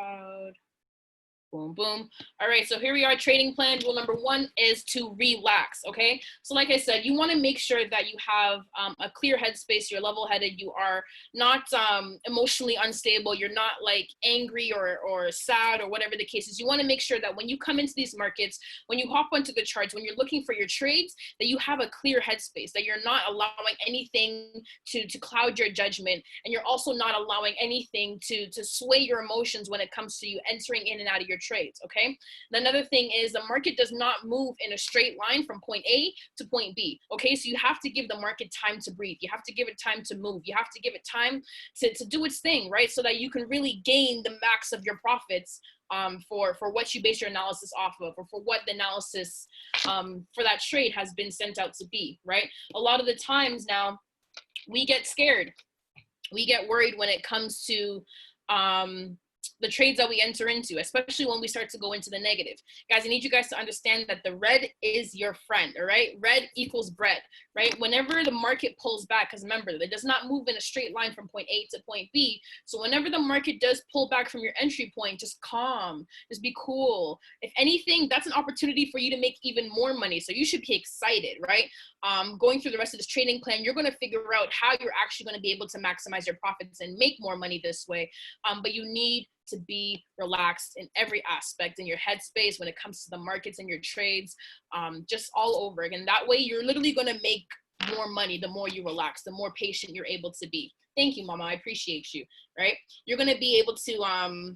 crowd. Boom, boom. All right, so here we are, trading plan. Rule number 1 is to relax, okay? So like I said, you wanna make sure that you have a clear headspace, you're level-headed, you are not emotionally unstable, you're not like angry or sad or whatever the case is. You wanna make sure that when you come into these markets, when you hop onto the charts, when you're looking for your trades, that you have a clear headspace, that you're not allowing anything to cloud your judgment, and you're also not allowing anything to sway your emotions when it comes to you entering in and out of your trades, okay? And another thing is the market does not move in a straight line from point A to point B, okay? So you have to give the market time to breathe. You have to give it time to move. You have to give it time to do its thing, right? So that you can really gain the max of your profits for what you base your analysis off of, or for what the analysis for that trade has been sent out to be, right? A lot of the times now, we get scared. We get worried when it comes to the trades that we enter into, especially when we start to go into the negative. Guys, I need you guys to understand that the red is your friend, all right? Red equals bread, right? Whenever the market pulls back, because remember, it does not move in a straight line from point A to point B. So whenever the market does pull back from your entry point, just calm, just be cool. If anything, that's an opportunity for you to make even more money. So you should be excited, right? Going through the rest of this trading plan, you're going to figure out how you're actually going to be able to maximize your profits and make more money this way. But you need to be relaxed in every aspect, in your headspace, when it comes to the markets and your trades, just all over again. That way you're literally going to make more money the more you relax, the more patient you're able to be. Thank you, Mama. I appreciate you, right? You're going to be able to,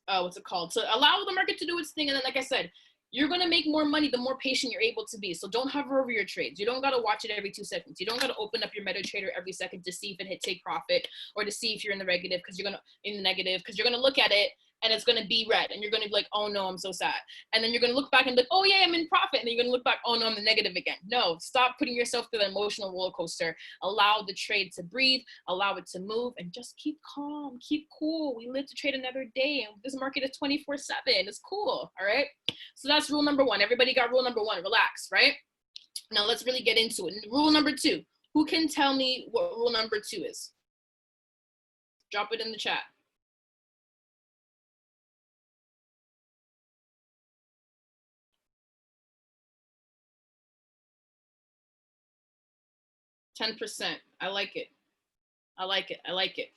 what's it called? To allow the market to do its thing. And then, like I said, you're going to make more money the more patient you're able to be. So don't hover over your trades. You don't got to watch it every 2 seconds. You don't got to open up your MetaTrader every second to see if it hit take profit, or to see if you're in the negative, because you're going to look at it and it's going to be red, and you're going to be like, oh no, I'm so sad. And then you're going to look back and be like, oh yeah, I'm in profit. And then you're going to look back, oh no, I'm in the negative again. No, stop putting yourself through the emotional roller coaster. Allow the trade to breathe, allow it to move, and just keep calm, keep cool. We live to trade another day, and this market is 24/7. It's cool, all right? So that's rule number 1. Everybody got rule number 1, relax, right? Now let's really get into it. Rule number 2, who can tell me what rule number 2 is? Drop it in the chat. %. I like it. I like it. I like it.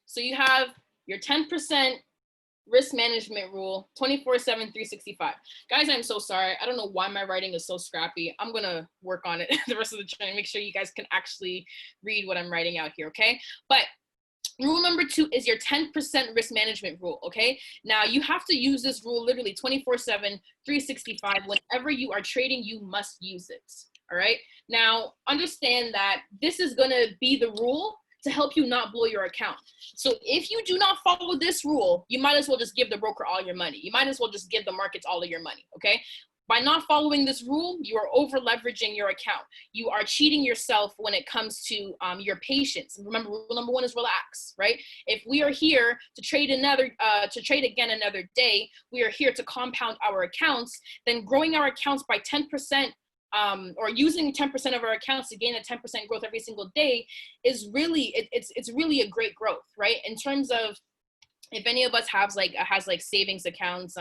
So you have your 10% risk management rule, 24/7, 365. Guys, I'm so sorry. I don't know why my writing is so scrappy. I'm going to work on it the rest of the time, make sure you guys can actually read what I'm writing out here, okay? But rule number 2 is your 10% risk management rule, okay? Now, you have to use this rule literally 24/7, 365. Whenever you are trading, you must use it, all right? Now, understand that this is going to be the rule to help you not blow your account. So if you do not follow this rule, you might as well just give the broker all your money. You might as well just give the markets all of your money, okay? By not following this rule, you are over leveraging your account. You are cheating yourself when it comes to your patience. And remember, rule number 1 is relax, right? If we are here to trade again another day, we are here to compound our accounts, then growing our accounts by 10%, or using 10% of our accounts to gain a 10% growth every single day is really, it's really a great growth, right? In terms of, if any of us has like savings accounts,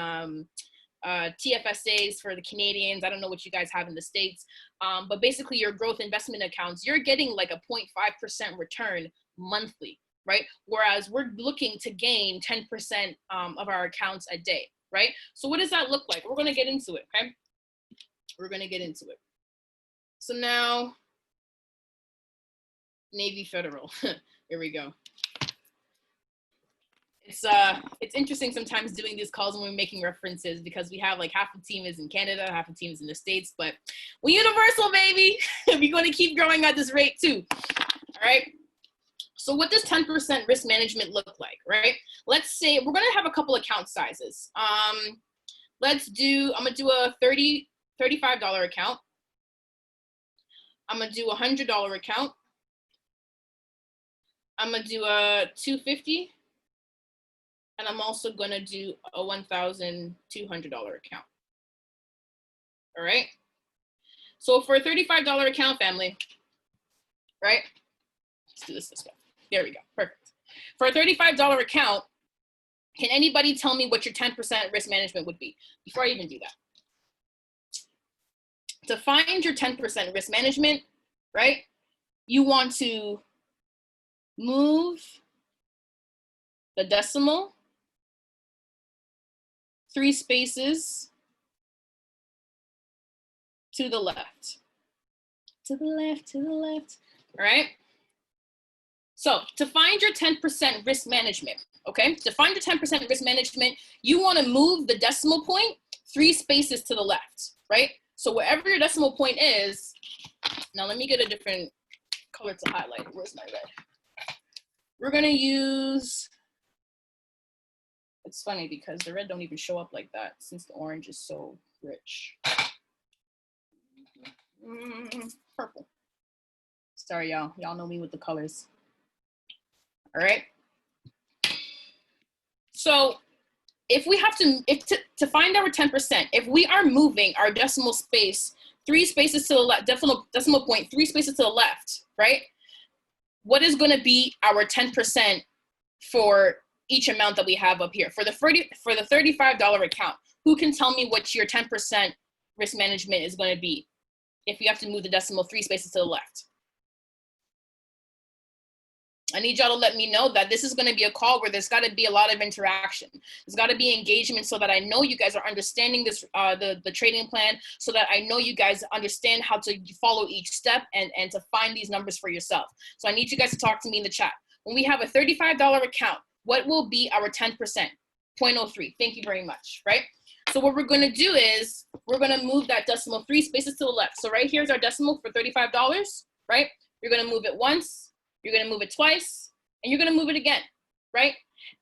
TFSAs for the Canadians, I don't know what you guys have in the States, but basically your growth investment accounts, you're getting like a 0.5% return monthly, right? Whereas we're looking to gain 10% of our accounts a day, right? So what does that look like? We're going to get into it, okay? We're going to get into it. So now, Navy Federal. Here we go. It's interesting sometimes doing these calls when we're making references, because we have like half the team is in Canada, half the team is in the States, but we universal, baby. We're going to keep growing at this rate too. All right. So what does 10% risk management look like, right? Let's say we're going to have a couple account sizes. I'm going to do a $35 account. I'm going to do a $100 account. I'm going to do a $250. And I'm also going to do a $1,200 account. All right. So for a $35 account, family, right? Let's do this way. There we go. Perfect. For a $35 account, Can anybody tell me what your 10% risk management would be before I even do that? To find your 10% risk management, right? You want to move the decimal 3 spaces to the left. To the left, to the left. All right. So to find your 10% risk management, okay? To find your 10% risk management, you want to move the decimal point 3 spaces to the left, right? So wherever your decimal point is, now let me get a different color to highlight. Where's my red? We're gonna use, it's funny because the red don't even show up like that since the orange is so rich. Purple. Sorry, y'all. Y'all know me with the colors. All right. So if we have to find our 10%, if we are moving our decimal space 3 spaces to the left, decimal point 3 spaces to the left, right? What is going to be our 10% for each amount that we have up here? For the $35 account, who can tell me what your 10% risk management is going to be if you have to move the decimal 3 spaces to the left? I need y'all to let me know that this is going to be a call where there's got to be a lot of interaction. There's got to be engagement so that I know you guys are understanding this, the trading plan, so that I know you guys understand how to follow each step and to find these numbers for yourself. So I need you guys to talk to me in the chat. When we have a $35 account, what will be our 10%? 0.03. Thank you very much, right? So what we're going to do is we're going to move that decimal 3 spaces to the left. So right here's our decimal for $35, right? You're going to move it once. You're going to move it twice, and you're going to move it again, right?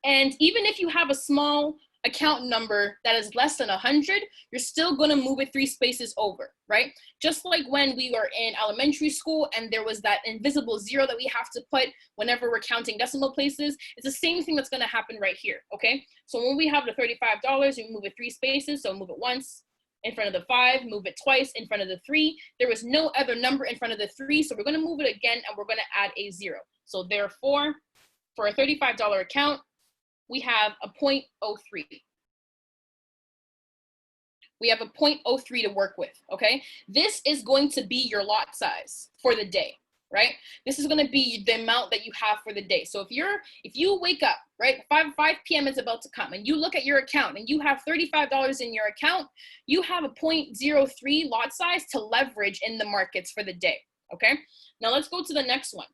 And even if you have a small account number that is less than 100, you're still going to move it 3 spaces over, right? Just like when we were in elementary school and there was that invisible 0 that we have to put whenever we're counting decimal places, it's the same thing that's going to happen right here, okay? So when we have the $35, we move it 3 spaces, so move it once in front of the 5, move it twice in front of the 3. There was no other number in front of the 3, so we're going to move it again and we're going to add a 0. So therefore, for a $35 account, we have a 0.03. We have a 0.03 to work with, okay? This is going to be your lot size for the day, right? This is going to be the amount that you have for the day. So if you wake up, right, 5 p.m. is about to come, and you look at your account and you have $35 in your account, you have a 0.03 lot size to leverage in the markets for the day, okay? Now let's go to the next one.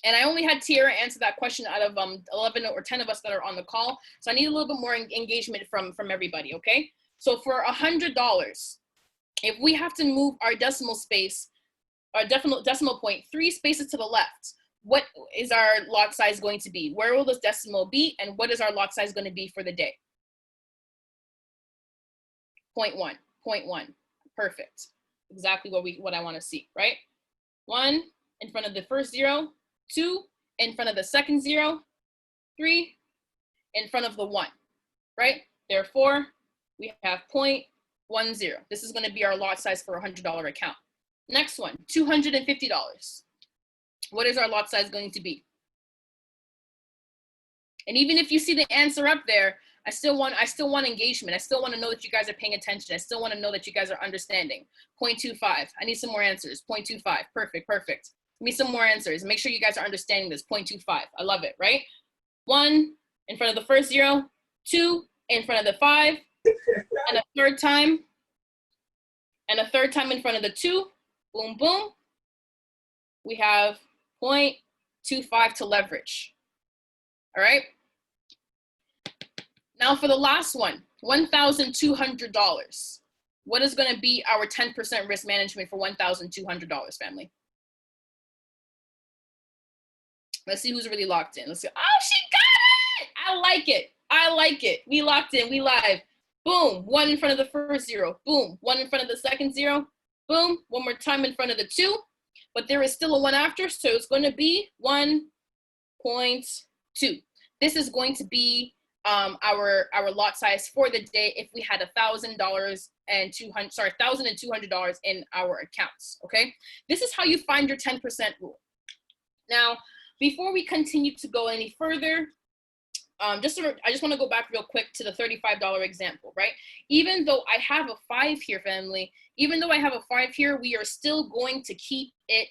And I only had Tiara answer that question out of 11 or 10 of us that are on the call. So I need a little bit more engagement from everybody, okay? So for $100, if we have to move our decimal space, our decimal point 3 spaces to the left, what is our lot size going to be? Where will this decimal be? And what is our lot size going to be for the day? 0.1, 0.1. Perfect. Exactly what I want to see, right? 1 in front of the first 0, 2 in front of the second 0, 3 in front of the 1, right? Therefore, we have 0.10. This is going to be our lot size for a $100 account. Next one, $250. What is our lot size going to be? And even if you see the answer up there, I still want engagement. I still want to know that you guys are paying attention. I still want to know that you guys are understanding. 0.25. I need some more answers. 0.25. Perfect. Perfect. Give me some more answers. Make sure you guys are understanding this. 0.25. I love it, right? 1 in front of the first 0, 2 in front of the 5, and a third time in front of the 2. Boom, boom. We have 0.25 to leverage. All right. Now for the last one, $1,200. What is going to be our 10% risk management for $1,200, family? Let's see who's really locked in. Let's see. Oh, she got it. I like it. I like it. We locked in. We live. Boom. 1 in front of the first 0. Boom. 1 in front of the second 0. Boom. One more time in front of the 2. But there is still a 1 after, so it's going to be 1.2. This is going to be our lot size for the day if we had $1,200 in our accounts. Okay, this is how you find your 10% rule. Now, before we continue to go any further, I just want to go back real quick to the $35 example, right? Even though I have a 5 here, family, even though I have a 5 here, we are still going to keep it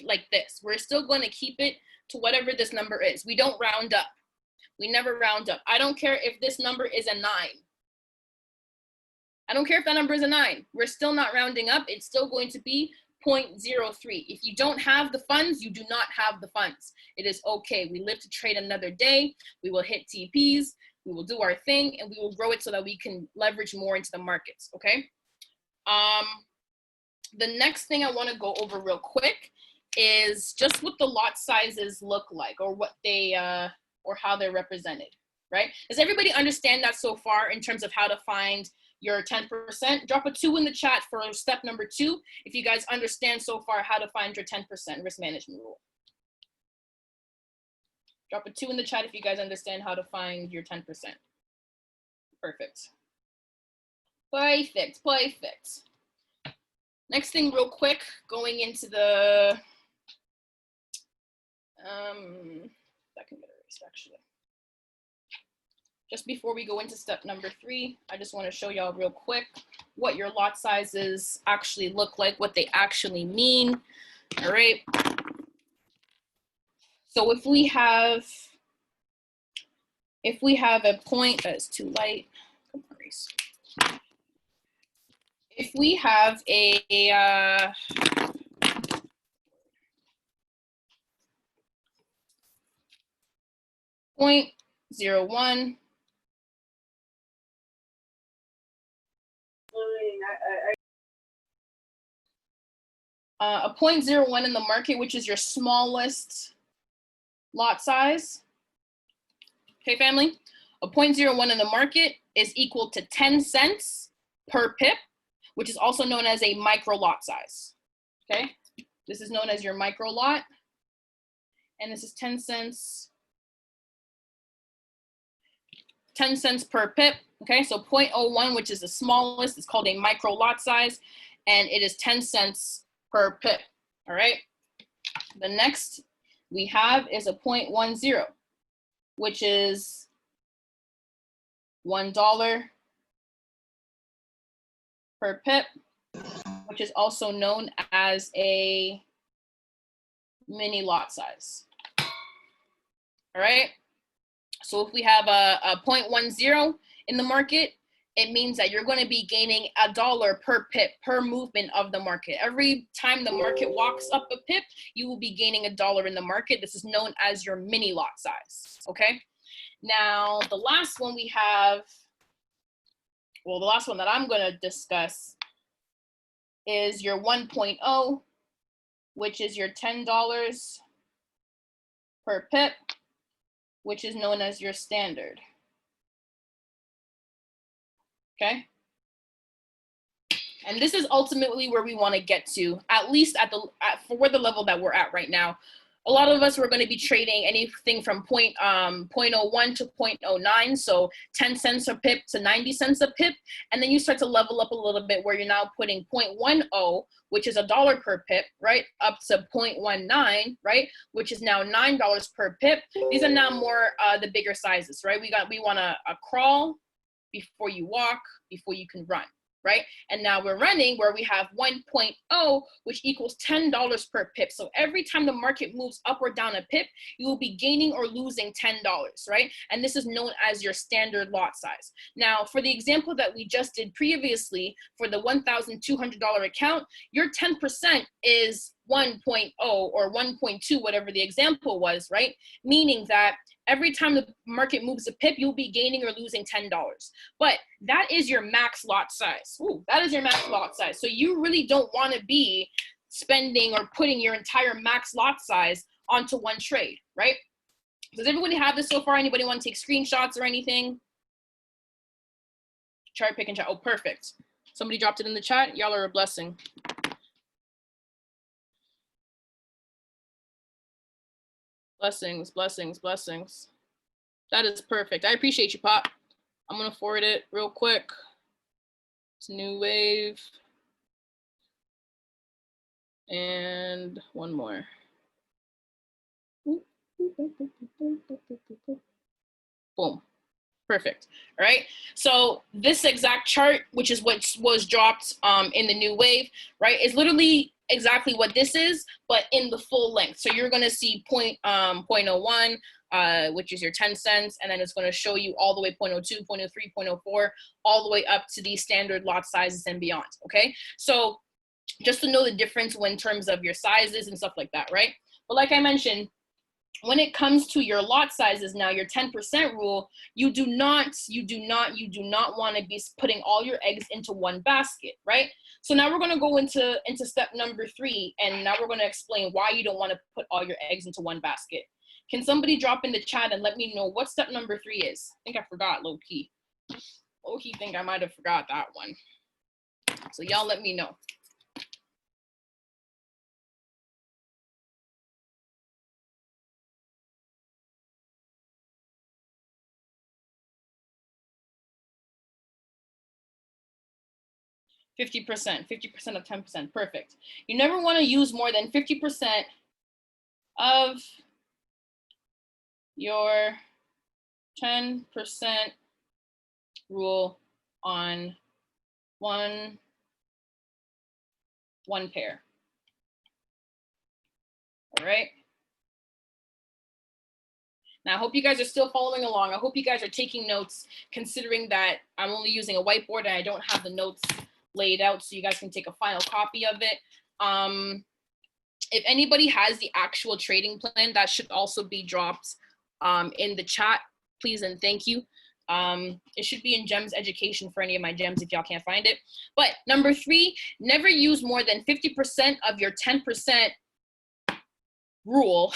like this. We're still going to keep it to whatever this number is. We don't round up. We never round up. I don't care if this number is a 9. I don't care if that number is a 9. We're still not rounding up. It's still going to be 0.03. If you don't have the funds, you do not have the funds. It is okay. We live to trade another day. We will hit TPs. We will do our thing, and we will grow it so that we can leverage more into the markets, okay? The next thing I want to go over real quick is just what the lot sizes look like, or what they, or how they're represented, right? Does everybody understand that so far in terms of how to find your 10%? Drop a 2 in the chat for step number 2 if you guys understand so far how to find your 10% risk management rule. Drop a 2 in the chat if you guys understand how to find your 10%. Perfect. Perfect, perfect. Next thing real quick, going into the, that can get erased actually. Just before we go into step number 3, I just want to show y'all real quick what your lot sizes actually look like, what they actually mean. All right. So if we have a point that's too light, come on, erase. If we have a 0.01, a 0.01 in the market, which is your smallest lot size. Okay, family? A 0.01 in the market is equal to 10 cents per pip, which is also known as a micro lot size. Okay? This is known as your micro lot. And this is 10 cents. 10 cents per pip. Okay, so 0.01, which is the smallest, is called a micro lot size, and it is 10 cents per pip. All right. The next we have is a 0.10, which is $1 per pip, which is also known as a mini lot size. All right. So if we have a 0.10 in the market, it means that you're going to be gaining $1 per pip per movement of the market. Every time the market walks up a pip, you will be gaining $1 in the market. This is known as your mini lot size. Okay. Now, the last one we have, well, the last one that I'm going to discuss is your 1.0, which is your $10 per pip, which is known as your standard. Okay. And this is ultimately where we want to get to, at least for the level that we're at right now. A lot of us were going to be trading anything from 0.01 to 0.09, so 10 cents a pip to 90 cents a pip. And then you start to level up a little bit where you're now putting 0.10, which is $1 per pip, right, up to 0.19, right, which is now $9 per pip. These are now more the bigger sizes, right? We want a crawl before you walk, before you can run. Right? And now we're running where we have 1.0, which equals $10 per pip. So every time the market moves up or down a pip, you will be gaining or losing $10, right? And this is known as your standard lot size. Now, for the example that we just did previously, for the $1,200 account, your 10% is 1.0 or 1.2, whatever the example was, right? Meaning that every time the market moves a pip, you'll be gaining or losing $10. But that is your max lot size. Ooh, that is your max lot size. So you really don't want to be spending or putting your entire max lot size onto one trade, right? Does everybody have this so far? Anybody want to take screenshots or anything? Chart pick and chat. Oh, perfect. Somebody dropped it in the chat. Y'all are a blessing. Blessings, blessings, blessings. That is perfect. I appreciate you, Pop. I'm going to forward it real quick. It's New Wave. And one more. Boom. Perfect. All right. So this exact chart, which is what was dropped in the new wave, right, is literally exactly what this is, but in the full length. So you're going to see point 0.01, which is your 10 cents, and then it's going to show you all the way 0.02, 0.03, 0.04, all the way up to these standard lot sizes and beyond. Okay. So just to know the difference in terms of your sizes and stuff like that, right? But like I mentioned, when it comes to your lot sizes now, your 10% rule, you do not want to be putting all your eggs into one basket, right? So now we're going to go into step number 3, and now we're going to explain why you don't want to put all your eggs into one basket. Can somebody drop in the chat and let me know what step number 3 is? I think I forgot, low-key. Low-key think I might have forgot that one. So y'all let me know. 50% of 10%. Perfect. You never want to use more than 50% of your 10% rule on one pair. All right. Now, I hope you guys are still following along. I hope you guys are taking notes, considering that I'm only using a whiteboard and I don't have the notes laid out so you guys can take a final copy of it. If anybody has the actual trading plan, that should also be dropped in the chat, please and thank you. It should be in GEMS education for any of my GEMS if y'all can't find it. But number 3, never use more than 50% of your 10% rule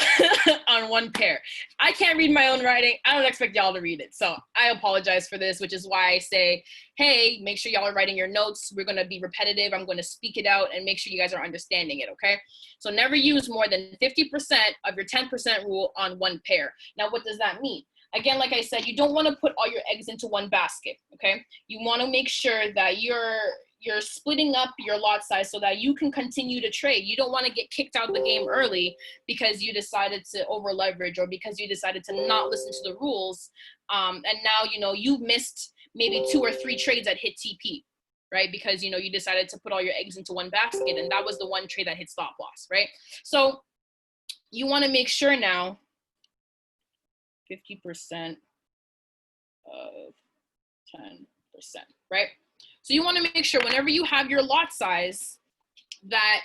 on one pair. I can't read my own writing. I don't expect y'all to read it. So I apologize for this, which is why I say, hey, make sure y'all are writing your notes. We're going to be repetitive. I'm going to speak it out and make sure you guys are understanding it. Okay. So never use more than 50% of your 10% rule on one pair. Now, what does that mean? Again, like I said, you don't want to put all your eggs into one basket. Okay. You want to make sure that you're splitting up your lot size so that you can continue to trade. You don't want to get kicked out of the game early because you decided to over leverage or because you decided to not listen to the rules. And now, you've missed maybe 2 or 3 trades that hit TP, right? Because, you decided to put all your eggs into one basket and that was the one trade that hit stop loss, right? So you want to make sure now 50% of 10%, right? So you want to make sure whenever you have your lot size that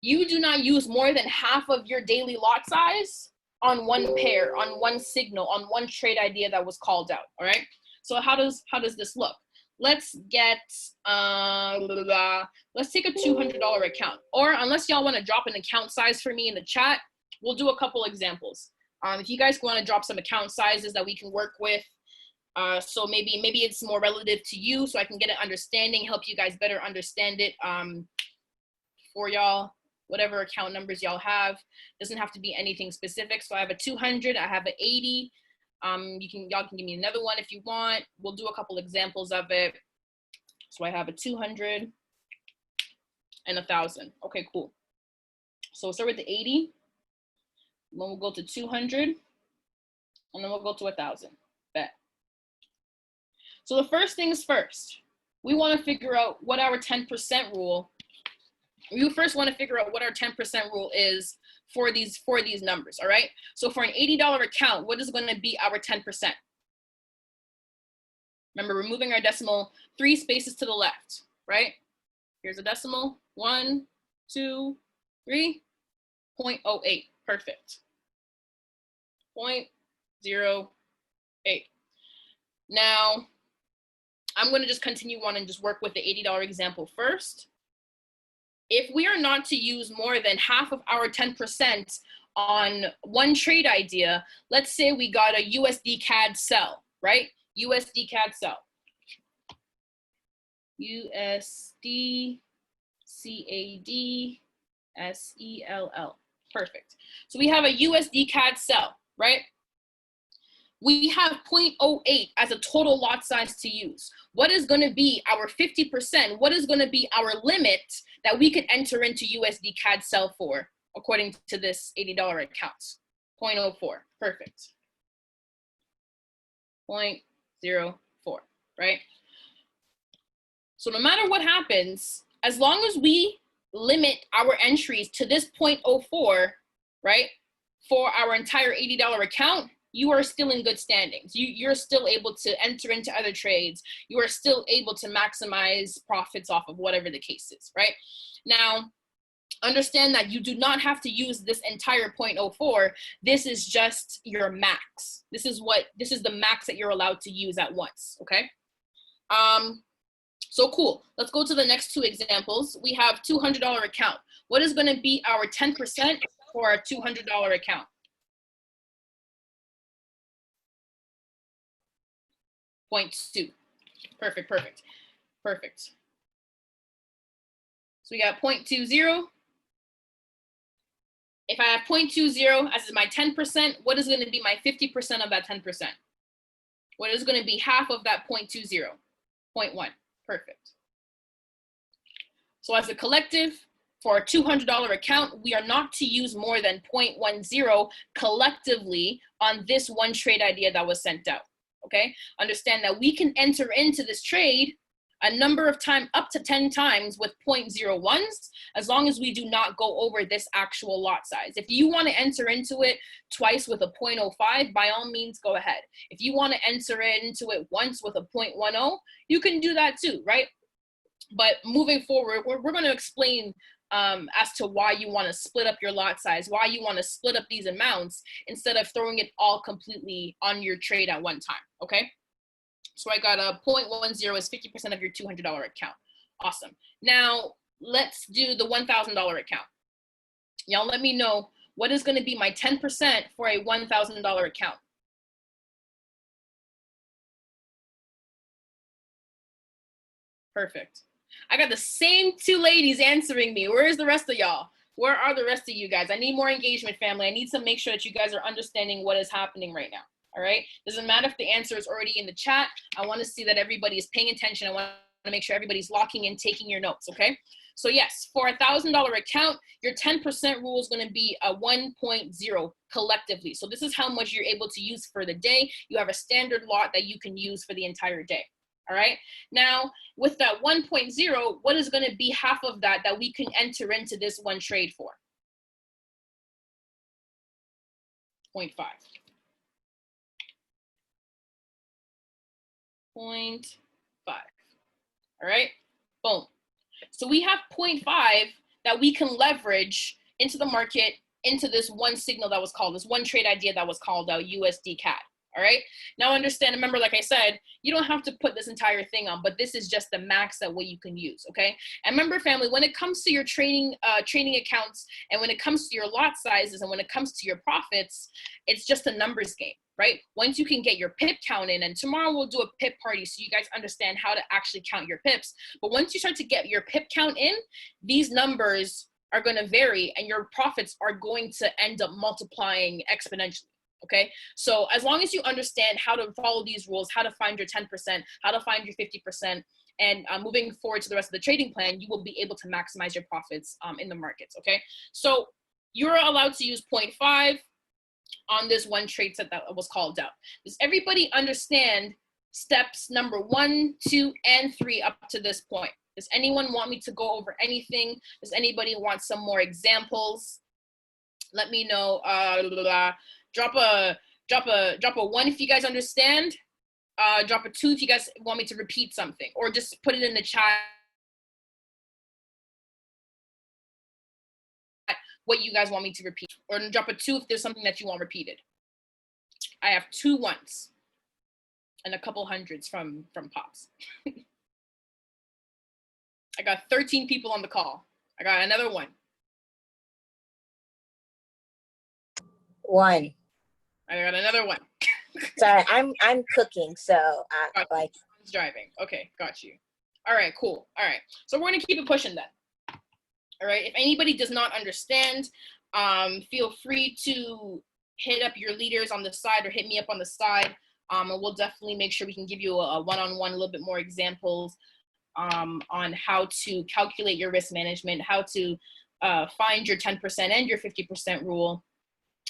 you do not use more than half of your daily lot size on one pair, on one signal, on one trade idea that was called out. All right. So how does this look? Let's get let's take a $200 account, or unless y'all want to drop an account size for me in the chat, we'll do a couple examples. If you guys want to drop some account sizes that we can work with. So maybe it's more relative to you so I can get an understanding, help you guys better understand it for y'all, whatever account numbers y'all have. Doesn't have to be anything specific. So I have a 200, I have an 80. Y'all can give me another one if you want. We'll do a couple examples of it. So I have a 200 and 1,000. Okay, cool. So we'll start with the 80. Then we'll go to 200 and then we'll go to 1,000. Bet. So the first things first, we want to figure out what our 10% rule. We first want to figure out what our 10% rule is for these numbers. All right. So for an $80 account, what is going to be our 10%? Remember, we're moving our decimal 3 spaces to the left, right? Here's a decimal, 1, 2, 3, 0.08. Perfect. 0.08. Now, I'm going to just continue on and just work with the $80 example first. If we are not to use more than half of our 10% on one trade idea, let's say we got a USD CAD sell, right? USD CAD sell. USD CAD SELL. Perfect. So we have a USD CAD sell, right? We have 0.08 as a total lot size to use. What is going to be our 50%? What is going to be our limit that we could enter into USD CAD sell for, according to this $80 account? 0.04. Perfect. 0.04, right? So no matter what happens, as long as we limit our entries to this 0.04, right, for our entire $80 account, you are still in good standings. You're still able to enter into other trades. You are still able to maximize profits off of whatever the case is, right? Now, understand that you do not have to use this entire 0.04. This is just your max. This is the max that you're allowed to use at once, okay? So cool. Let's go to the next two examples. We have $200 account. What is going to be our 10% for our $200 account? 0.2. Perfect, perfect, perfect. So we got 0.20. If I have 0.20 as my 10%, what is going to be my 50% of that 10%? What is going to be half of that 0.20? 0.1. Perfect. So as a collective, for a $200 account, we are not to use more than 0.10 collectively on this one trade idea that was sent out, okay? Understand that we can enter into this trade a number of times, up to 10 times with 0.01s, as long as we do not go over this actual lot size. If you want to enter into it twice with a 0.05, by all means, go ahead. If you want to enter into it once with a 0.10, you can do that too, right? But moving forward, we're going to explain as to why you want to split up your lot size, why you want to split up these amounts instead of throwing it all completely on your trade at one time, okay? So I got a 0.10 is 50% of your $200 account. Awesome. Now let's do the $1,000 account. Y'all let me know what is going to be my 10% for a $1,000 account. Perfect. I got the same two ladies answering me. Where is the rest of y'all? Where are the rest of you guys? I need more engagement, family. I need to make sure that you guys are understanding what is happening right now. All right. Doesn't matter if the answer is already in the chat. I want to see that everybody is paying attention. I want to make sure everybody's locking in, taking your notes. Okay. So yes, for a $1,000 account, your 10% rule is going to be a 1.0 collectively. So this is how much you're able to use for the day. You have a standard lot that you can use for the entire day. All right. Now with that 1.0, what is going to be half of that we can enter into this one trade for? 0.5. 0.5. All right, boom. So we have 0.5 that we can leverage into the market, into this one signal that was called, this one trade idea that was called USD CAD. All right, now understand, remember, like I said, you don't have to put this entire thing on, but this is just the max that what you can use, okay? And remember, family, when it comes to your trading accounts, and when it comes to your lot sizes, and when it comes to your profits, it's just a numbers game, right? Once you can get your pip count in, and tomorrow we'll do a pip party so you guys understand how to actually count your pips. But once you start to get your pip count in, these numbers are going to vary, and your profits are going to end up multiplying exponentially. Okay, so as long as you understand how to follow these rules, how to find your 10%, how to find your 50%, and moving forward to the rest of the trading plan, you will be able to maximize your profits in the markets. Okay, so you're allowed to use 0.5 on this one trade set that was called out. Does everybody understand steps number 1, 2, and 3 up to this point? Does anyone want me to go over anything? Does anybody want some more examples? Let me know. Drop a 1 if you guys understand. Drop a 2 if you guys want me to repeat something, or just put it in the chat what you guys want me to repeat, or drop a 2 if there's something that you want repeated. I have 2 1s and a couple hundreds from Pops. I got 13 people on the call. I got another 1. 1. I got another 1. Sorry, I'm cooking, so I like driving. Okay, got you. All right, cool. All right, so we're gonna keep it pushing then. All right, if anybody does not understand, feel free to hit up your leaders on the side or hit me up on the side, and we'll definitely make sure we can give you a one-on-one, a little bit more examples on how to calculate your risk management, how to find your 10% and your 50% rule,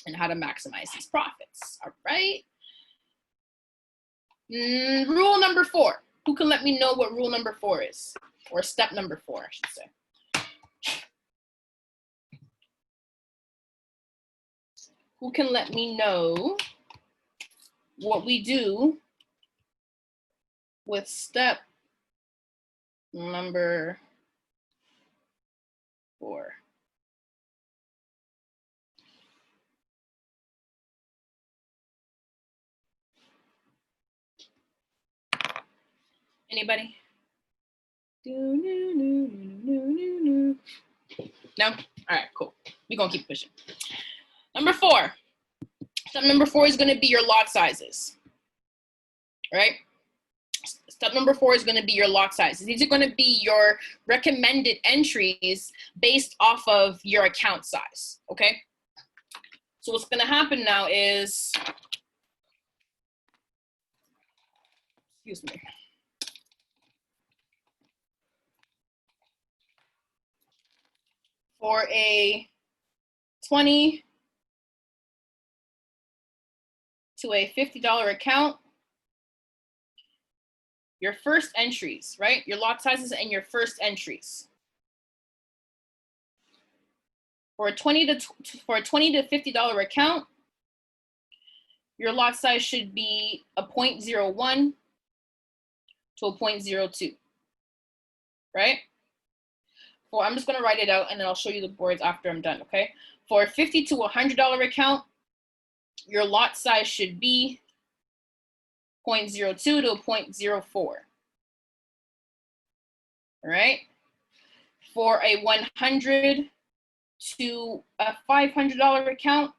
and how to maximize these profits. All right. Rule number 4. Who can let me know what rule number 4 is? Or step number 4, I should say. Who can let me know what we do with step number 4? Anybody? No? All right, cool. We're gonna keep pushing. Number 4. Step number 4 is gonna be your lot sizes. All right? Step number 4 is going to be your lot sizes. These are going to be your recommended entries based off of your account size, okay? So what's going to happen now is, excuse me. For a 20 to a $50 account, your first entries, right? Your lot sizes and your first entries. For a $20 to $50 account, your lot size should be a 0.01 to a 0.02, right? I'm just going to write it out and then I'll show you the boards after I'm done, okay? For a $50 to $100 account, your lot size should be 0.02 to a 0.04. All right? For a $100 to a $500 account,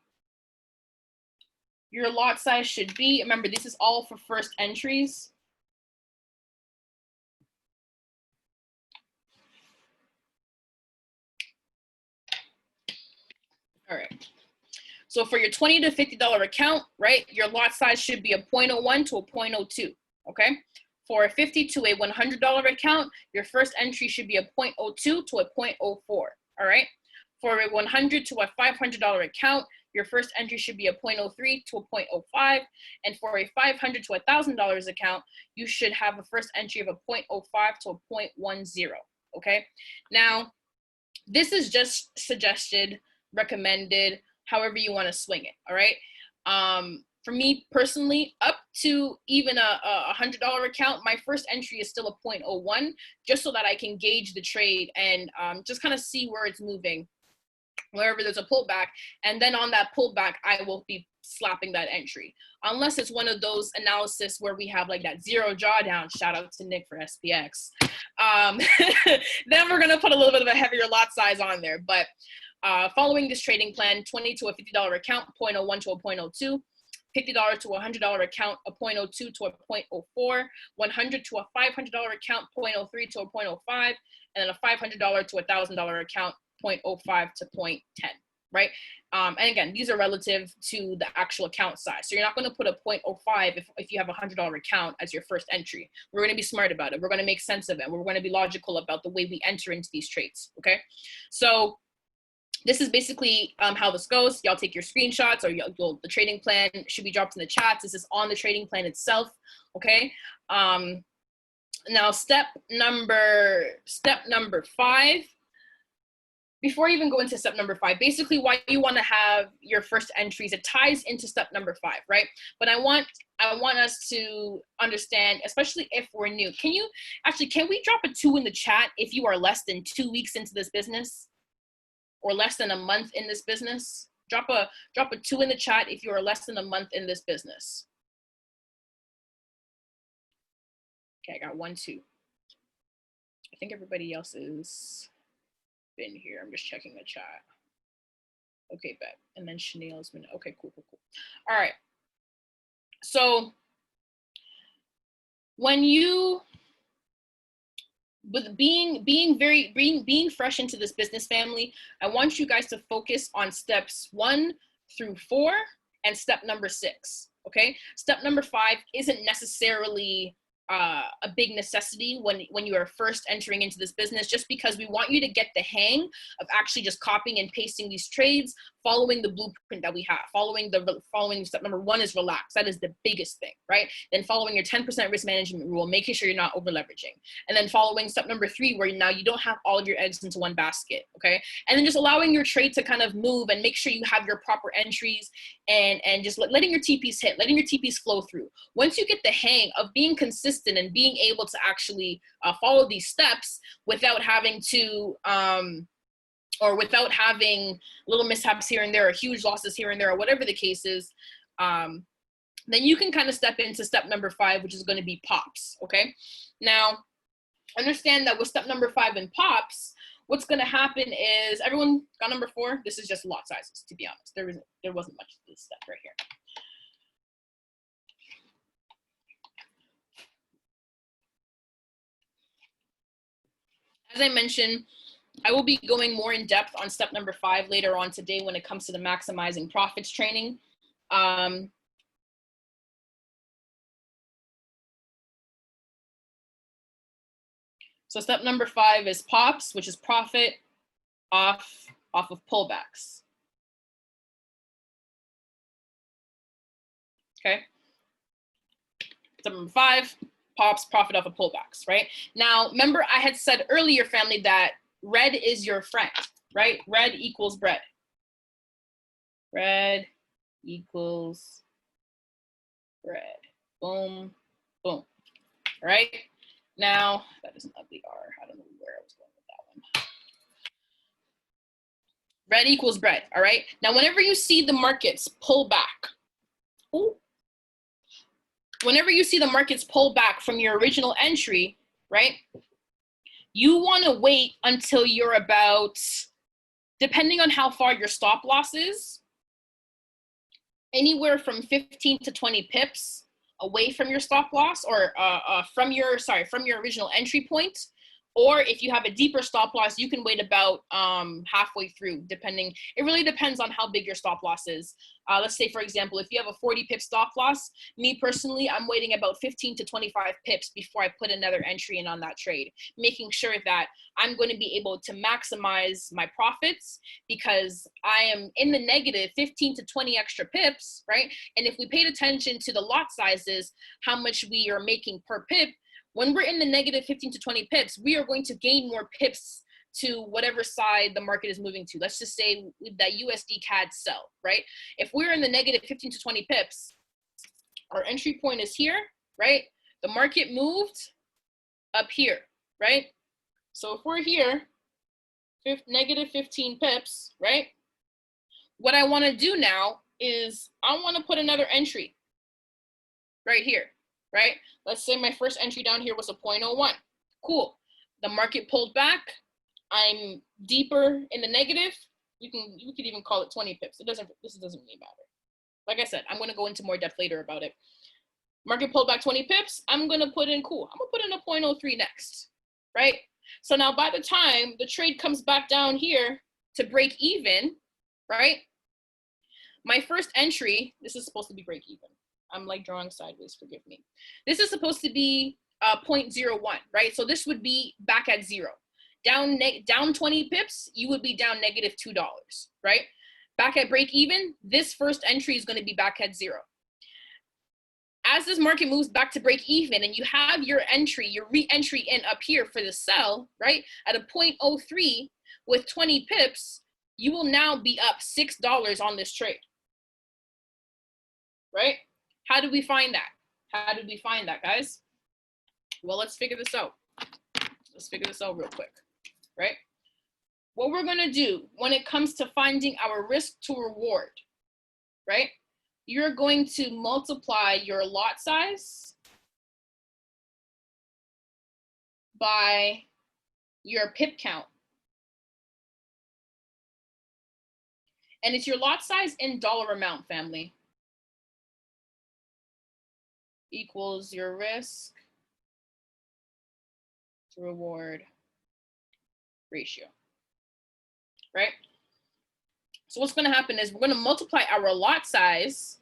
your lot size should be, remember, this is all for first entries. All right. So for your $20 to $50 account, right, your lot size should be a 0.01 to a 0.02, okay? For a $50 to a $100 account, your first entry should be a 0.02 to a 0.04, all right? For a $100 to a $500 account, your first entry should be a 0.03 to a 0.05, and for a $500 to a $1,000 account, you should have a first entry of a 0.05 to a 0.10, okay? Now, this is just suggested, recommended, however you want to swing it, all right? For me personally, up to even a $100 account, my first entry is still a 0.01, just so that I can gauge the trade and just kind of see where it's moving, wherever there's a pullback. And then on that pullback, I will be slapping that entry. Unless it's one of those analysis where we have like that zero drawdown, shout out to Nick for SPX. Then we're gonna put a little bit of a heavier lot size on there. But following this trading plan, $20 to a $50 account, 0.01 to a 0.02, $50 to a $100 account, a 0.02 to a 0.04, $100 to a $500 account, 0.03 to a 0.05, and then a $500 to a $1,000 account, 0.05 to 0.10, right? And again, these are relative to the actual account size. So you're not going to put a 0.05 if you have a $100 account as your first entry. We're going to be smart about it. We're going to make sense of it. We're going to be logical about the way we enter into these trades, okay? So this is basically how this goes. Y'all take your screenshots, or the trading plan should be dropped in the chats. This is on the trading plan itself, okay? Now step number 5. Before I even go into step number 5, basically why you want to have your first entries, it ties into step number 5, right? But I want us to understand, especially if we're new. Can we drop a 2 in the chat if you are less than 2 weeks into this business? Or less than a month in this business? Drop a 2 in the chat if you are less than a month in this business. Okay, I got 1, 2. I think everybody else is been here. I'm just checking the chat. Okay, bet. And then Chanel's been, okay, cool. All right. So when you, with being fresh into this business family, I want you guys to focus on steps 1 through 4 and step number 6. Okay, step number 5 isn't necessarily a big necessity when you are first entering into this business, just because we want you to get the hang of actually just copying and pasting these trades, following the blueprint that we have, following step number 1 is relax. That is the biggest thing, right? Then following your 10% risk management rule, making sure you're not over leveraging. And then following step number 3, where now you don't have all of your eggs into one basket, okay? And then just allowing your trade to kind of move and make sure you have your proper entries, and just letting your TPs hit, letting your TPs flow through. Once you get the hang of being consistent and being able to actually follow these steps without having to or without having little mishaps here and there or huge losses here and there or whatever the case is, then you can kind of step into step number 5, which is going to be pops. Okay, now understand that with step number 5 in pops, what's going to happen is, everyone got number 4? This is just lot sizes, to be honest. There wasn't much to this step right here. As I mentioned, I will be going more in depth on step number 5 later on today when it comes to the maximizing profits training. So step number 5 is pops, which is profit off of pullbacks. Okay. Step number 5, pops, profit off of pullbacks, right? Now, remember I had said earlier, family, that red is your friend, right? Red equals bread. Red equals bread. Boom, boom. All right. Now, that is an ugly R. I don't know where I was going with that one. Red equals bread. All right. Now, whenever you see the markets pull back, whenever you see the markets pull back from your original entry, right, you want to wait until you're about, depending on how far your stop loss is, anywhere from 15 to 20 pips away from your stop loss, or from your original entry point. Or if you have a deeper stop loss, you can wait about halfway through, depending. It really depends on how big your stop loss is. Let's say, for example, if you have a 40 pip stop loss, me personally, I'm waiting about 15 to 25 pips before I put another entry in on that trade, making sure that I'm going to be able to maximize my profits, because I am in the negative 15 to 20 extra pips, right? And if we paid attention to the lot sizes, how much we are making per pip, when we're in the negative 15 to 20 pips, we are going to gain more pips to whatever side the market is moving to. Let's just say that USD CAD sell, right? If we're in the negative 15 to 20 pips, our entry point is here, right? The market moved up here, right? So if we're here, negative 15 pips, right? What I want to do now is I want to put another entry right here. Right? Let's say my first entry down here was a 0.01. Cool. The market pulled back. I'm deeper in the negative. You could even call it 20 pips. This doesn't really matter. Like I said, I'm going to go into more depth later about it. Market pulled back 20 pips. I'm going to put in, cool, I'm going to put in a 0.03 next. Right? So now by the time the trade comes back down here to break even, right? My first entry, this is supposed to be break even. I'm like drawing sideways, forgive me. This is supposed to be 0.01, right? So this would be back at 0. Down 20 pips, you would be down negative $2, right? Back at break even, this first entry is going to be back at 0. As this market moves back to break even and you have your entry, your re-entry in up here for the sell, right? At a 0.03 with 20 pips, you will now be up $6 on this trade, right? How did we find that? How did we find that, guys? Well, let's figure this out. Let's figure this out real quick, right? What we're going to do when it comes to finding our risk to reward, right? You're going to multiply your lot size by your pip count. And it's your lot size in dollar amount, family, equals your risk to reward ratio, right? So what's going to happen is we're going to multiply our lot size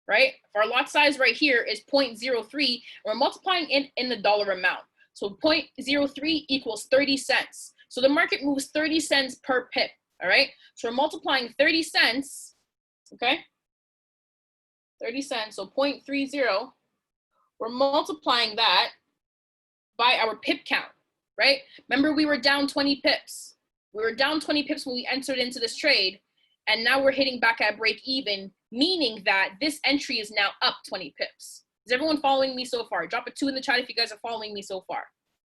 right? If our lot size right here is 0.03, we're multiplying in the dollar amount. So 0.03 equals 30 cents. So the market moves 30 cents per pip, all right? So we're multiplying 30 cents, okay? 30 cents, so 0.30. We're multiplying that by our pip count, right? Remember, we were down 20 pips. We were down 20 pips when we entered into this trade, and now we're hitting back at break even, meaning that this entry is now up 20 pips. Is everyone following me so far? Drop a 2 in the chat if you guys are following me so far,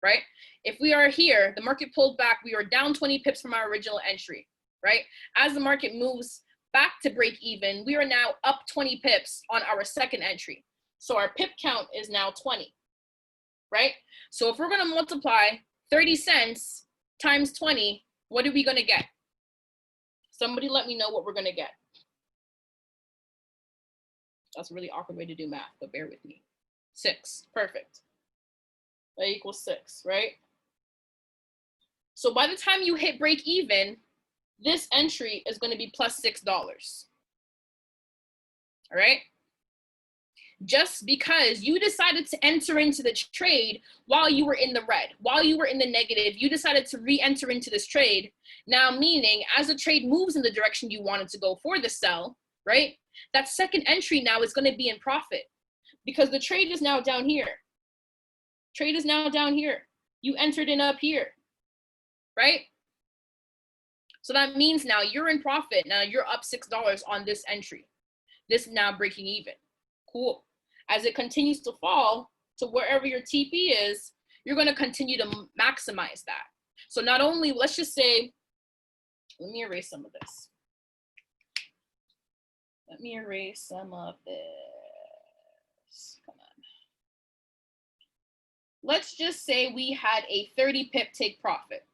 right? If we are here, the market pulled back, we are down 20 pips from our original entry, right? As the market moves back to break even, we are now up 20 pips on our second entry. So our pip count is now 20, right? So if we're gonna multiply 30 cents times 20, what are we gonna get? Somebody let me know what we're gonna get. That's a really awkward way to do math, but bear with me. 6, perfect. That equals 6, right? So by the time you hit break even, this entry is gonna be plus $6, all right? Just because you decided to enter into the trade while you were in the red, while you were in the negative, you decided to re-enter into this trade. Now, meaning as the trade moves in the direction you wanted to go for the sell, right? That second entry now is going to be in profit because the trade is now down here. Trade is now down here. You entered in up here, right? So that means now you're in profit. Now you're up $6 on this entry. This is now breaking even. Cool. As it continues to fall to wherever your TP is, you're going to continue to maximize that. So not only, let's just say, let me erase some of this. Let me erase some of this. Come on. Let's just say we had a 30 pip take profit.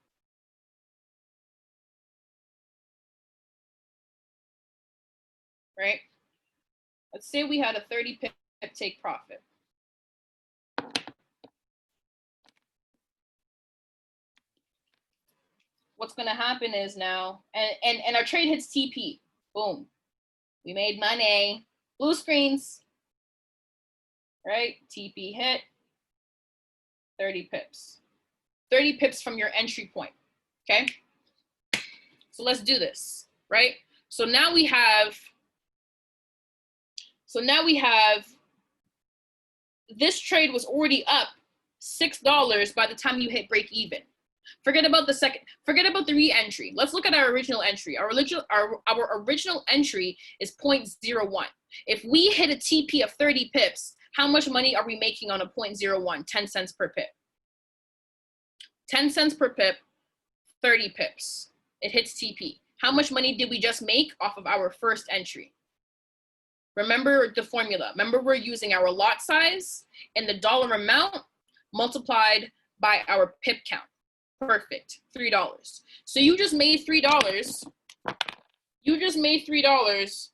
Right? Let's say we had a 30 pip take profit. What's going to happen is now, and our trade hits TP. Boom. We made money. Blue screens. Right? TP hit. 30 pips. 30 pips from your entry point. Okay? So let's do this. Right? So now we have this trade was already up $6 by the time you hit break even. Forget about the re-entry. Let's look at our original entry. Our original entry is 0.01. If we hit a TP of 30 pips, how much money are we making on a 0.01? 10 cents per pip. 10 cents per pip, 30 pips. It hits TP. How much money did we just make off of our first entry? Remember the formula. Remember, we're using our lot size and the dollar amount multiplied by our pip count. Perfect. $3. So you just made $3. You just made $3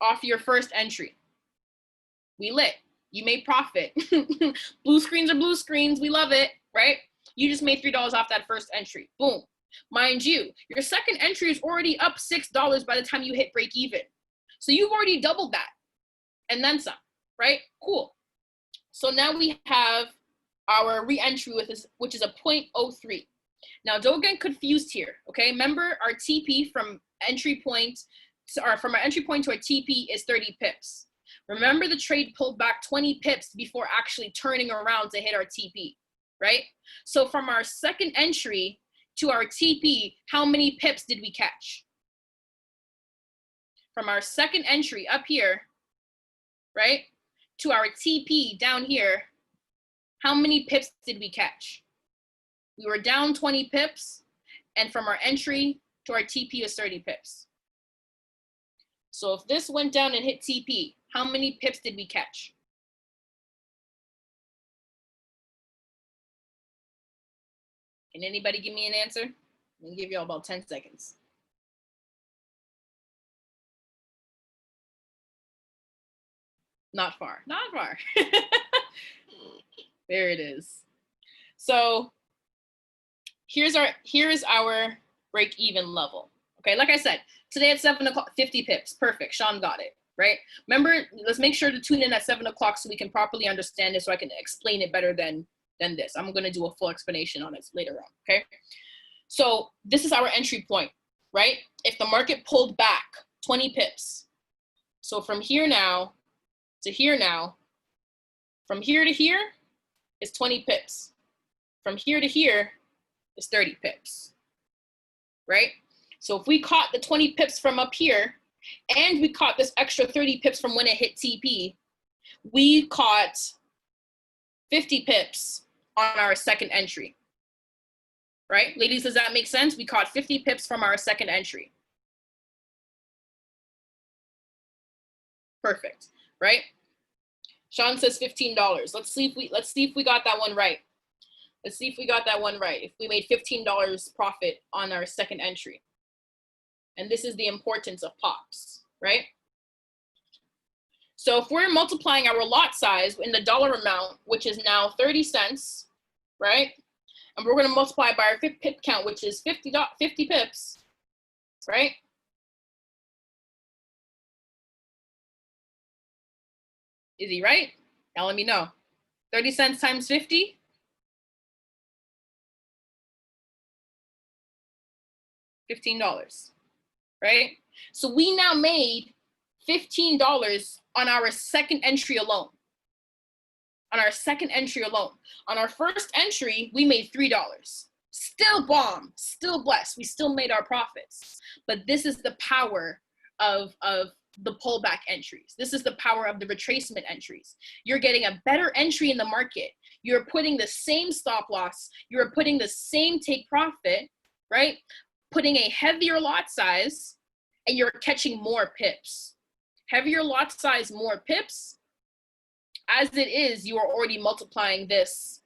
off your first entry. We lit. You made profit. Blue screens are blue screens. We love it, right? You just made $3 off that first entry. Boom. Mind you, your second entry is already up $6 by the time you hit break even. So you've already doubled that and then some, right? Cool. So now we have our re-entry which is a 0.03. Now don't get confused here, okay? Remember our TP from entry point, or from our entry point to our TP is 30 pips. Remember the trade pulled back 20 pips before actually turning around to hit our TP, right? So from our second entry to our TP, how many pips did we catch? From our second entry up here, right, to our TP down here, how many pips did we catch? We were down 20 pips, and from our entry to our TP is 30 pips. So if this went down and hit TP, how many pips did we catch? Can anybody give me an answer? I'm gonna give y'all about 10 seconds. Not far, not far. There it is. So here is our break-even level, Okay, like I said, today at 7 o'clock, 50 pips. Perfect. Sean got it, right? Remember, let's make sure to tune in at 7 o'clock so we can properly understand it, so I can explain it better than this. I'm going to do a full explanation on this later on, okay? So this is our entry point, right? If the market pulled back 20 pips, so from here now to here now, from here to here is 20 pips. From here to here is 30 pips, right? So if we caught the 20 pips from up here, and we caught this extra 30 pips from when it hit TP, we caught 50 pips on our second entry, right? Ladies, does that make sense? We caught 50 pips from our second entry. Perfect, right? Sean says $15. Let's see if we got that one right. Let's see if we got that one right. If we made $15 profit on our second entry. And this is the importance of pops, right? So if we're multiplying our lot size in the dollar amount, which is now 30 cents, right? And we're going to multiply by our pip count, which is 50 pips, right? Is he right? Now let me know. 30 cents times 50? $15, right? So we now made $15 on our second entry alone. On our second entry alone. On our first entry, we made $3. Still bomb, still blessed. We still made our profits. But this is the power of the pullback entries. This is the power of the retracement entries. You're getting a better entry in the market. You're putting the same stop loss. You're putting the same take profit, right? Putting a heavier lot size, and you're catching more pips. Heavier lot size, more pips. As it is, you are already multiplying this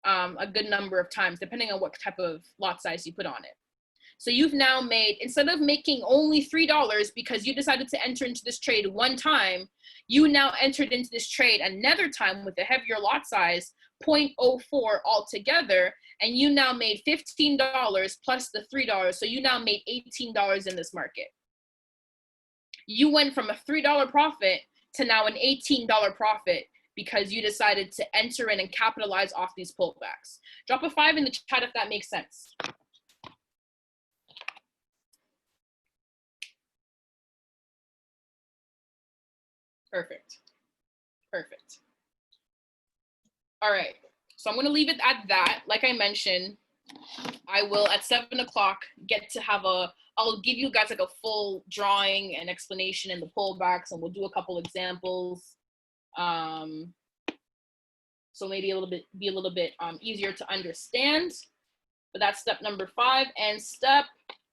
a good number of times, depending on what type of lot size you put on it. So you've now made, instead of making only $3 because you decided to enter into this trade one time, you now entered into this trade another time with a heavier lot size, 0.04 altogether, and you now made $15 plus the $3. So you now made $18 in this market. You went from a $3 profit to now an $18 profit because you decided to enter in and capitalize off these pullbacks. Drop a 5 in the chat if that makes sense. Perfect. Perfect. All right. So I'm going to leave it at that. Like I mentioned, I will at 7 o'clock get to have I'll give you guys like a full drawing and explanation in the pullbacks, and we'll do a couple examples. So maybe be a little bit easier to understand. But that's step number 5. And step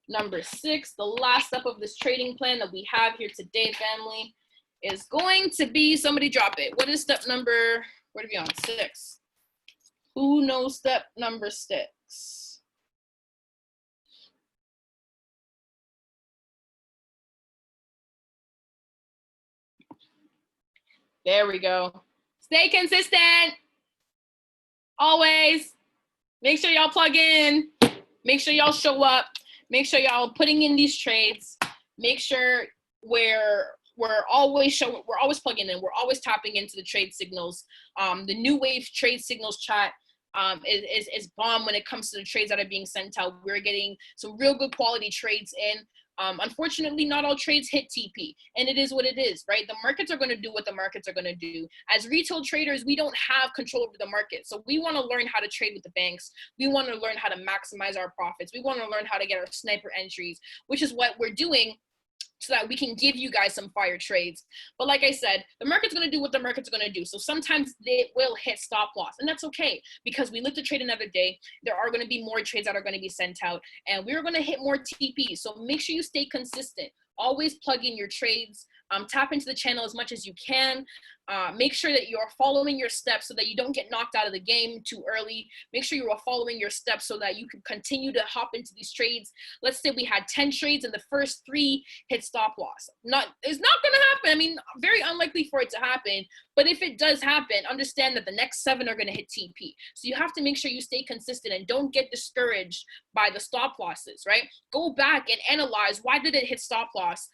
number 6, the last step of this trading plan that we have here today, family, is going to be, somebody drop it. What is step number, where are we on? 6. Who knows step number 6? There we go. Stay consistent. Always. Make sure y'all plug in. Make sure y'all show up. Make sure y'all putting in these trades. Make sure we're always plugging in. We're always tapping into the trade signals. The New Wave trade signals chat is bomb when it comes to the trades that are being sent out. We're getting some real good quality trades in. Unfortunately, not all trades hit TP, and it is what it is, right? The markets are going to do what the markets are going to do. As retail traders, we don't have control over the market. So we want to learn how to trade with the banks. We want to learn how to maximize our profits. We want to learn how to get our sniper entries, which is what we're doing, so that we can give you guys some fire trades. But like I said, the market's going to do what the market's going to do. So sometimes they will hit stop loss, and that's okay, because we live to trade another day. There are going to be more trades that are going to be sent out, and we're going to hit more TP. So make sure you stay consistent. Always plug in your trades. Tap into the channel as much as you can. Make sure that you're following your steps so that you don't get knocked out of the game too early. Make sure you are following your steps so that you can continue to hop into these trades. Let's say we had 10 trades and the first 3 hit stop loss. It's not going to happen. I mean, very unlikely for it to happen. But if it does happen, understand that the next 7 are going to hit TP. So you have to make sure you stay consistent and don't get discouraged by the stop losses, right? Go back and analyze, why did it hit stop loss?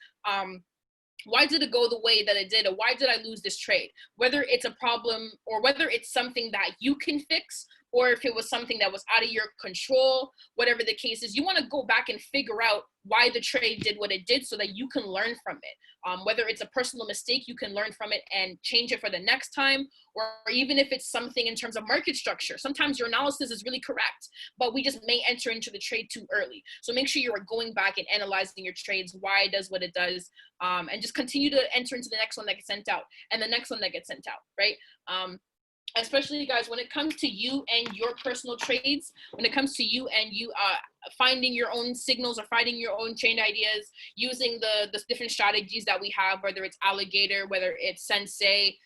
Why did it go the way that it did? Or why did I lose this trade? Whether it's a problem or whether it's something that you can fix, or if it was something that was out of your control, whatever the case is, you want to go back and figure out why the trade did what it did so that you can learn from it. Whether it's a personal mistake, you can learn from it and change it for the next time, or even if it's something in terms of market structure. Sometimes your analysis is really correct, but we just may enter into the trade too early. So make sure you are going back and analyzing your trades, why it does what it does, and just continue to enter into the next one that gets sent out and the next one that gets sent out, right? Especially guys, when it comes to you and your personal trades, when it comes to you and you finding your own signals or finding your own trade ideas, using the different strategies that we have, whether it's alligator, whether it's sensei,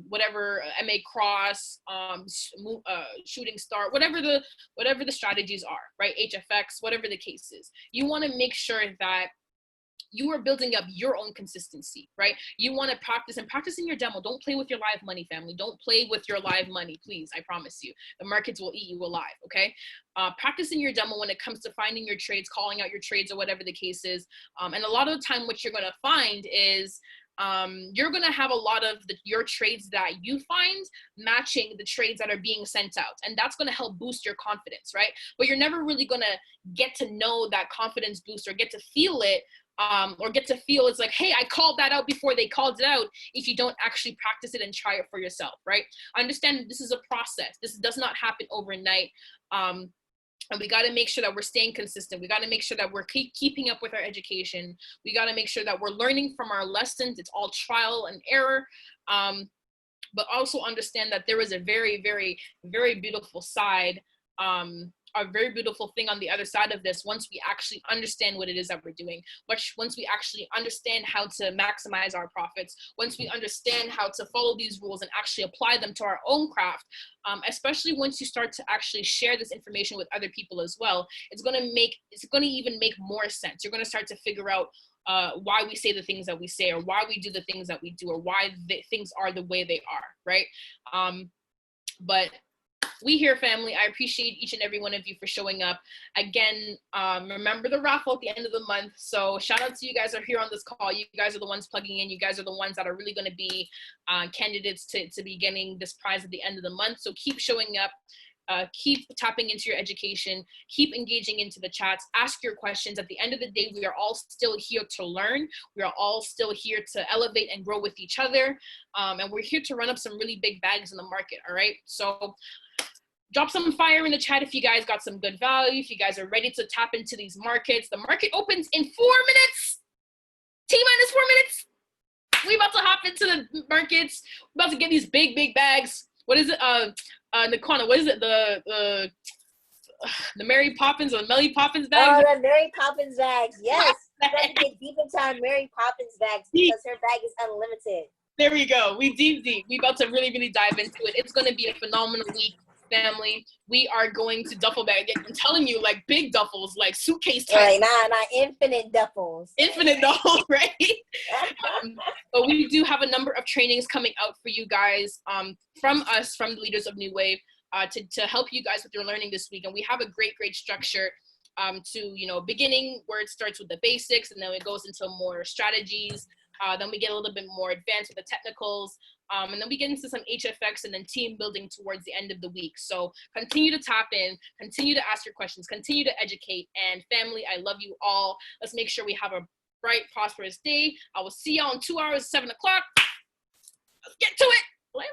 whatever, MA cross, shooting star, whatever the strategies are, right? HFX, whatever the case is, you want to make sure that you are building up your own consistency, right? You want to practice in your demo. Don't play with your live money, family. Don't play with your live money, please. I promise you. The markets will eat you alive, okay? Practice in your demo when it comes to finding your trades, calling out your trades, or whatever the case is. And a lot of the time, what you're going to find is you're going to have a lot of your trades that you find matching the trades that are being sent out. And that's going to help boost your confidence, right? But you're never really going to get to know that confidence boost or get to feel it, or get to feel it's like, hey, I called that out before they called it out, if you don't actually practice it and try it for yourself, right? Understand this is a process. This does not happen overnight. And we got to make sure that we're staying consistent. We got to make sure that we're keeping up with our education. We got to make sure that we're learning from our lessons. It's all trial and error. But also understand that there is a very, very, very beautiful side, a very beautiful thing on the other side of this once we actually understand what it is that we're doing, once we actually understand how to maximize our profits, once we understand how to follow these rules and actually apply them to our own craft, especially once you start to actually share this information with other people as well, it's going to even make more sense. You're going to start to figure out why we say the things that we say, or why we do the things that we do, or why things are the way they are, right? But we here, family, I appreciate each and every one of you for showing up. Again, remember the raffle at the end of the month. So shout out to you guys who are here on this call. You guys are the ones plugging in. You guys are the ones that are really going to be candidates to be getting this prize at the end of the month. So keep showing up. Keep tapping into your education, keep engaging into the chats, ask your questions. At the end of the day, we are all still here to learn. We are all still here to elevate and grow with each other. And we're here to run up some really big bags in the market, all right? So drop some fire in the chat if you guys got some good value, if you guys are ready to tap into these markets. The market opens in 4 minutes. T-minus 4 minutes. We about to hop into the markets. We're about to get these big, big bags. What is it? Nikwana, what is it? The Mary Poppins or Melly Poppins bags? Oh, the Mary Poppins bags. Yes. We're going to get deep into our Mary Poppins bags because her bag is unlimited. There we go. We deep. We about to really, really dive into it. It's going to be a phenomenal week, family. We are going to duffel bag. I'm telling you, like big duffels, like suitcase type. Right, not infinite duffels. Infinite duffels, right? But we do have a number of trainings coming out for you guys from us, from the leaders of New Wave, to help you guys with your learning this week. And we have a great, great structure to, beginning where it starts with the basics, and then it goes into more strategies. Then we get a little bit more advanced with the technicals. And then we get into some HFX and then team building towards the end of the week. So continue to tap in, continue to ask your questions, continue to educate. And family, I love you all. Let's make sure we have a bright, prosperous day. I will see y'all in 2 hours, 7 o'clock. Let's get to it. Later.